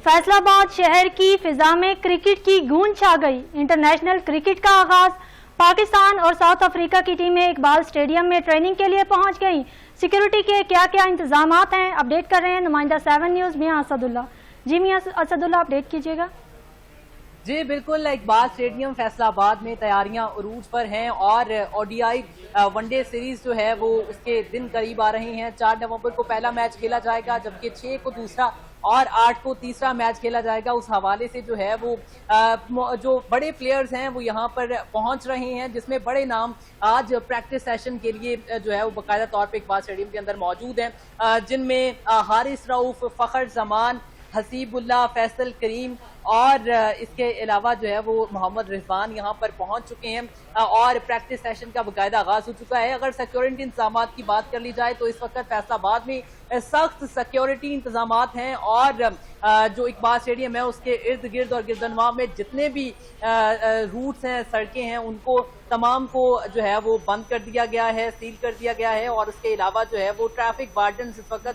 फैसला आबाद शहर की फिजा में क्रिकेट की गूंज छा गई। इंटरनेशनल क्रिकेट का आगाज। पाकिस्तान और साउथ अफ्रीका की टीमें इकबाल स्टेडियम में ट्रेनिंग के लिए पहुंच गईं। सिक्योरिटी के क्या क्या इंतजाम हैं, अपडेट कर रहे हैं नुमाइंदा 7 न्यूज़ मियां असदुल्ला। जी मियां असदुल्ला, अपडेट कीजिएगा। जी बिल्कुल, इकबाल स्टेडियम फैसलाबाद में तैयारियां उरूज पर हैं और ओडीआई वनडे सीरीज जो है वो उसके दिन करीब आ रहे हैं। 4 नवंबर को पहला मैच खेला जाएगा, जबकि 6 को दूसरा और 8 को तीसरा मैच खेला जाएगा। उस हवाले से जो है वो जो बड़े प्लेयर्स हैं वो यहाँ पर पहुंच रहे हैं, जिसमें बड़े नाम आज प्रैक्टिस सेशन के लिए जो है वो बाकायदा तौर पे इकबाल स्टेडियम के अंदर मौजूद हैं, जिनमें हारिस रऊफ, फखर जमान, हसीबुल्ला, फैसल करीम और इसके अलावा जो है वो मोहम्मद रिजवान यहाँ पर पहुंच चुके हैं और प्रैक्टिस सेशन का बाकायदा आगाज हो चुका है। अगर सिक्योरिटी इंतजाम की बात कर ली जाए तो इस वक्त फैसलाबाद में सख्त सिक्योरिटी इंतजाम हैं और जो इकबाल स्टेडियम है उसके इर्द गिर्द और गिरदनवा में जितने भी रूट्स हैं, सड़कें हैं, उनको तमाम को जो है वो बंद कर दिया गया है, सील कर दिया गया है और उसके अलावा जो है वो ट्रैफिक वार्डन इस वक्त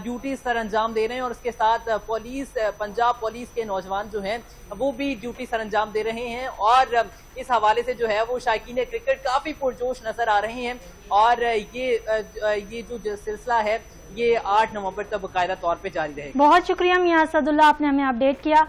ड्यूटी सर अंजाम दे रहे हैं और उसके साथ पुलिस, पंजाब पुलिस के नौजवान जो हैं वो भी ड्यूटी सर अंजाम दे रहे हैं और इस हवाले से जो है वो शायकीन क्रिकेट काफी पुरजोश नजर आ रहे हैं और ये जो सिलसिला है ये 8 नवंबर तक बाकायदा तौर पे जारी रहेगा। बहुत शुक्रिया मियां असदुल्ला, आपने हमें अपडेट किया।